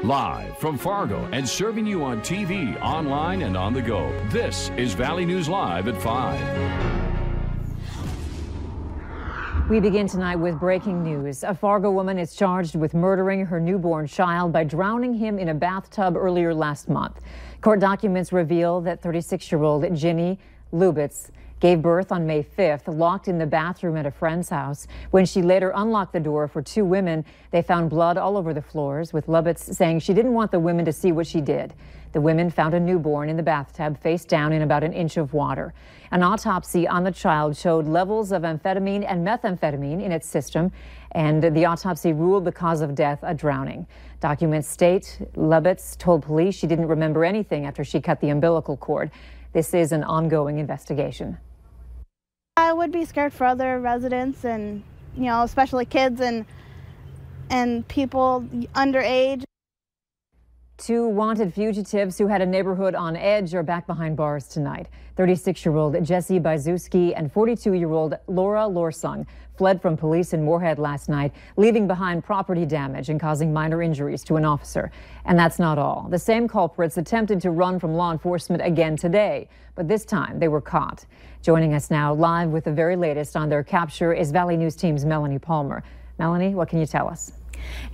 Live from Fargo and serving you on TV, online, and on the go. This is Valley News Live at 5. We begin tonight with breaking news. A Fargo woman is charged with murdering her newborn child by drowning him in a bathtub earlier last month. Court documents reveal that 36-year-old Ginny Lubitz gave birth on May 5th, locked in the bathroom at a friend's house. When she later unlocked the door for two women, they found blood all over the floors, with Lubitz saying she didn't want the women to see what she did. The women found a newborn in the bathtub, face down in about an inch of water. An autopsy on the child showed levels of amphetamine and methamphetamine in its system, and the autopsy ruled the cause of death a drowning. Documents state Lubitz told police she didn't remember anything after she cut the umbilical cord. This is an ongoing investigation. I would be scared for other residents and, especially kids and people underage. Two wanted fugitives who had a neighborhood on edge are back behind bars tonight. 36-year-old Jesse Bajewski and 42-year-old Laura Lorsung fled from police in Moorhead last night, leaving behind property damage and causing minor injuries to an officer. And that's not all. The same culprits attempted to run from law enforcement again today, but this time they were caught. Joining us now live with the very latest on their capture is Valley News Team's Melanie Palmer. Melanie, what can you tell us?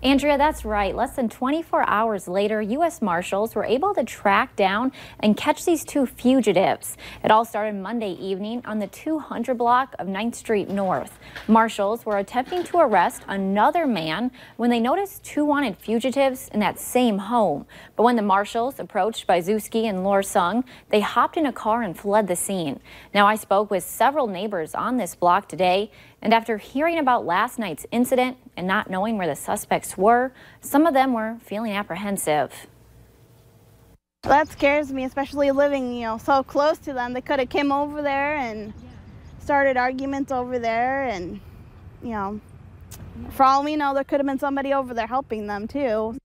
Andrea, that's right. Less than 24 hours later, U.S. Marshals were able to track down and catch these two fugitives. It all started Monday evening on the 200 block of 9th Street North. Marshals were attempting to arrest another man when they noticed two wanted fugitives in that same home. But when the marshals approached Bajewski and Lorsung, they hopped in a car and fled the scene. Now, I spoke with several neighbors on this block today, and after hearing about last night's incident and not knowing where the suspects were, some of them were feeling apprehensive. That scares me, especially living, so close to them. They could have came over there and started arguments over there, and, for all we know, there could have been somebody over there helping them too.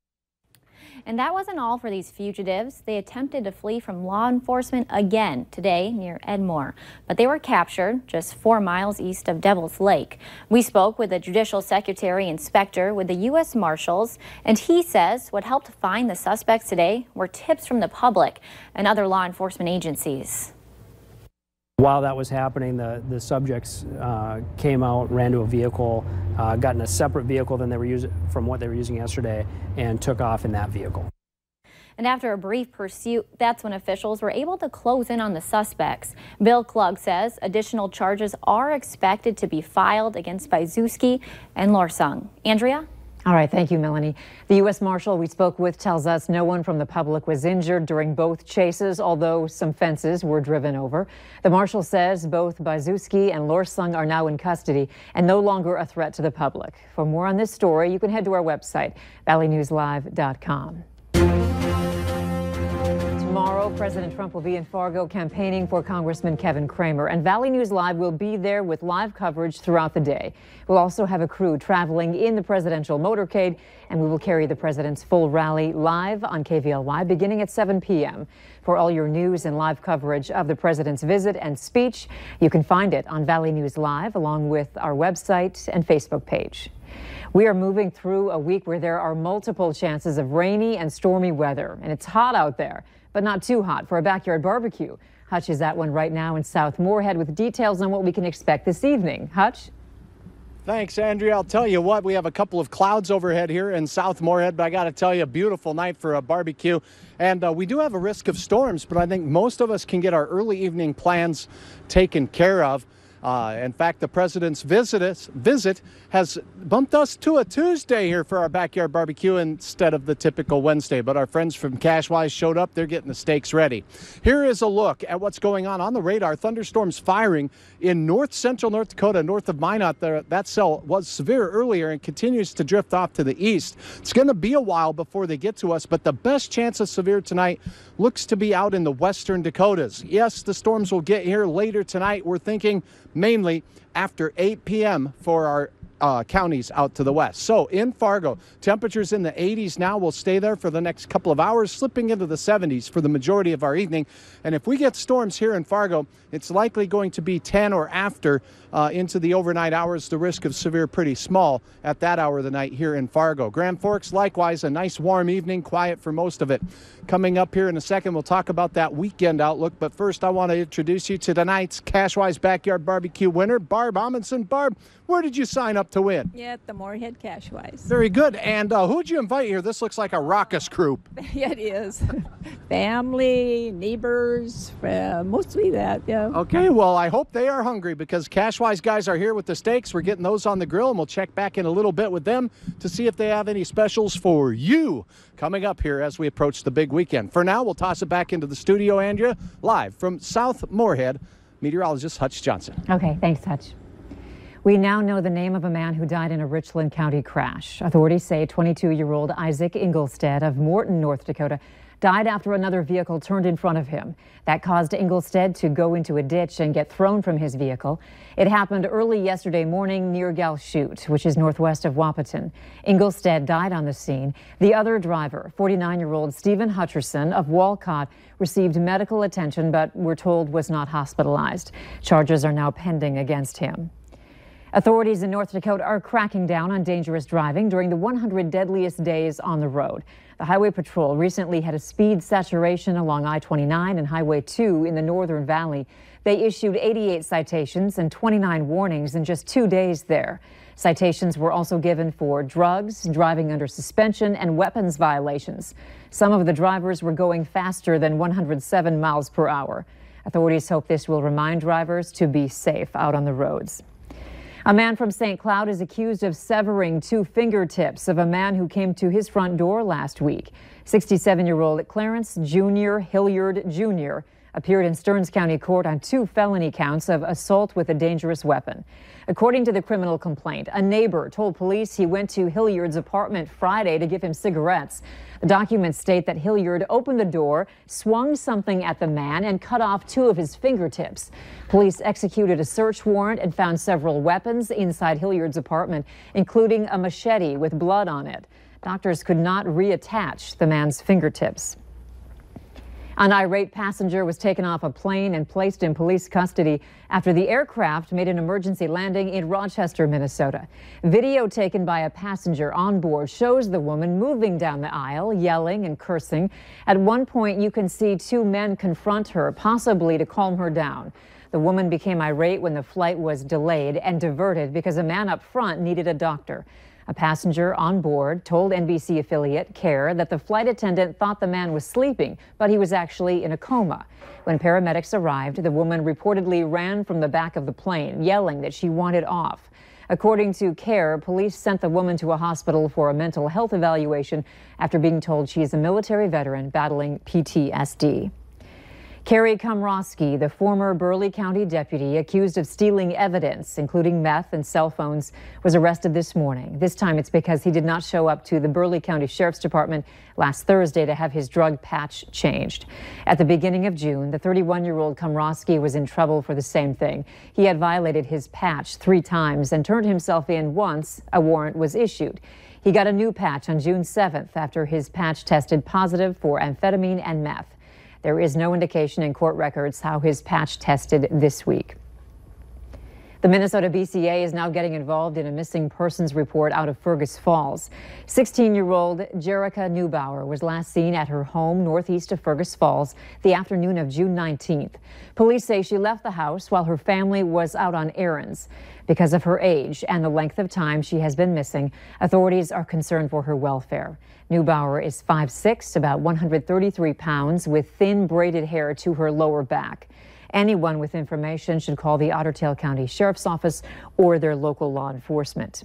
And that wasn't all for these fugitives. They attempted to flee from law enforcement again today near Edmore, but they were captured just 4 miles east of Devil's Lake. We spoke with the Judicial Secretary Inspector with the U.S. Marshals, and he says what helped find the suspects today were tips from the public and other law enforcement agencies. While that was happening, the subjects came out, ran to a vehicle, got in a separate vehicle than they were using from what they were using yesterday, and took off in that vehicle. And after a brief pursuit, that's when officials were able to close in on the suspects. Bill Klug says additional charges are expected to be filed against Bajewski and Lorsung. Andrea? All right, thank you, Melanie. The U.S. Marshal we spoke with tells us no one from the public was injured during both chases, although some fences were driven over. The Marshal says both Bajewski and Lorsung are now in custody and no longer a threat to the public. For more on this story, you can head to our website, valleynewslive.com. Tomorrow, President Trump will be in Fargo campaigning for Congressman Kevin Cramer, and Valley News Live will be there with live coverage throughout the day. We'll also have a crew traveling in the presidential motorcade, and we will carry the president's full rally live on KVLY beginning at 7 p.m. For all your news and live coverage of the president's visit and speech, you can find it on Valley News Live along with our website and Facebook page. We are moving through a week where there are multiple chances of rainy and stormy weather, and it's hot out there, but not too hot for a backyard barbecue. Hutch is at one right now in South Moorhead with details on what we can expect this evening. Hutch? Thanks, Andrea. I'll tell you what, we have a couple of clouds overhead here in South Moorhead, but I got to tell you, a beautiful night for a barbecue. And we do have a risk of storms, but I think most of us can get our early evening plans taken care of. In fact, the president's visit has bumped us to a Tuesday here for our backyard barbecue instead of the typical Wednesday. But our friends from Cashwise showed up. They're getting the steaks ready. Here is a look at what's going on the radar. Thunderstorms firing in north central North Dakota, north of Minot. That cell was severe earlier and continues to drift off to the east. It's going to be a while before they get to us, but the best chance of severe tonight looks to be out in the western Dakotas. Yes, the storms will get here later tonight. We're thinking mainly after 8 p.m. for our counties out to the west. So in Fargo, temperatures in the 80s now. Will stay there for the next couple of hours, slipping into the 70s for the majority of our evening. And if we get storms here in Fargo, it's likely going to be 10 or after into the overnight hours. The risk of severe pretty small at that hour of the night here in Fargo. Grand Forks, likewise, a nice warm evening, quiet for most of it. Coming up here in a second, we'll talk about that weekend outlook. But first, I want to introduce you to tonight's Cashwise Backyard Barbecue winner, Barb Amundson. Barb, where did you sign up to win? Yeah, at the Moorhead Cashwise. Very good. And who'd you invite here? This looks like a raucous group. Yeah, it is. Family, neighbors, mostly that, yeah. Okay, well, I hope they are hungry because Cashwise guys are here with the steaks. We're getting those on the grill, and we'll check back in a little bit with them to see if they have any specials for you coming up here as we approach the big weekend. For now, we'll toss it back into the studio, Andrea, live from South Moorhead, meteorologist Hutch Johnson. Okay, thanks, Hutch. We now know the name of a man who died in a Richland County crash. Authorities say 22-year-old Isaac Ingolstead of Morton, North Dakota, died after another vehicle turned in front of him. That caused Ingolstead to go into a ditch and get thrown from his vehicle. It happened early yesterday morning near Galchute, which is northwest of Wahpeton. Ingolstead died on the scene. The other driver, 49-year-old Stephen Hutcherson of Walcott, received medical attention but we're told was not hospitalized. Charges are now pending against him. Authorities in North Dakota are cracking down on dangerous driving during the 100 deadliest days on the road. The Highway Patrol recently had a speed saturation along I-29 and Highway 2 in the Northern Valley. They issued 88 citations and 29 warnings in just 2 days there. Citations were also given for drugs, driving under suspension, and weapons violations. Some of the drivers were going faster than 107 miles per hour. Authorities hope this will remind drivers to be safe out on the roads. A man from St. Cloud is accused of severing 2 fingertips of a man who came to his front door last week. 67-year-old Clarence Jr. Hilliard Jr. appeared in Stearns County Court on 2 felony counts of assault with a dangerous weapon. According to the criminal complaint, a neighbor told police he went to Hilliard's apartment Friday to give him cigarettes. The documents state that Hilliard opened the door, swung something at the man, and cut off 2 of his fingertips. Police executed a search warrant and found several weapons inside Hilliard's apartment, including a machete with blood on it. Doctors could not reattach the man's fingertips. An irate passenger was taken off a plane and placed in police custody after the aircraft made an emergency landing in Rochester, Minnesota. Video taken by a passenger on board shows the woman moving down the aisle, yelling and cursing. At one point, you can see 2 men confront her, possibly to calm her down. The woman became irate when the flight was delayed and diverted because a man up front needed a doctor. A passenger on board told NBC affiliate CARE that the flight attendant thought the man was sleeping, but he was actually in a coma. When paramedics arrived, the woman reportedly ran from the back of the plane, yelling that she wanted off. According to CARE, police sent the woman to a hospital for a mental health evaluation after being told she is a military veteran battling PTSD. Carrie Komrosky, the former Burleigh County deputy accused of stealing evidence, including meth and cell phones, was arrested this morning. This time it's because he did not show up to the Burleigh County Sheriff's Department last Thursday to have his drug patch changed. At the beginning of June, the 31-year-old Komrosky was in trouble for the same thing. He had violated his patch 3 times and turned himself in once a warrant was issued. He got a new patch on June 7th after his patch tested positive for amphetamine and meth. There is no indication in court records how his patch tested this week. The Minnesota BCA is now getting involved in a missing persons report out of Fergus Falls. 16-year-old Jerica Neubauer was last seen at her home northeast of Fergus Falls the afternoon of June 19th. Police say she left the house while her family was out on errands. Because of her age and the length of time she has been missing, authorities are concerned for her welfare. Neubauer is 5'6", about 133 pounds, with thin braided hair to her lower back. Anyone with information should call the Otter Tail County Sheriff's Office or their local law enforcement.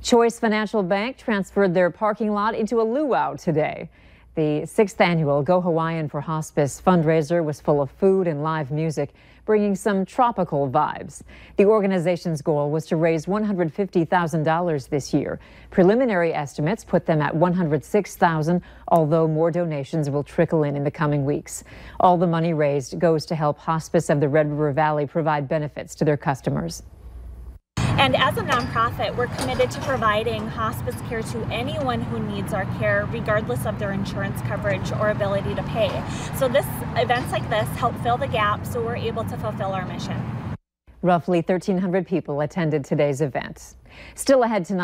Choice Financial Bank transferred their parking lot into a luau today. The 6th annual Go Hawaiian for Hospice fundraiser was full of food and live music, bringing some tropical vibes. The organization's goal was to raise $150,000 this year. Preliminary estimates put them at $106,000, although more donations will trickle in the coming weeks. All the money raised goes to help Hospice of the Red River Valley provide benefits to their customers. And as a nonprofit, we're committed to providing hospice care to anyone who needs our care, regardless of their insurance coverage or ability to pay. So events like this help fill the gap so we're able to fulfill our mission. Roughly 1,300 people attended today's event. Still ahead tonight.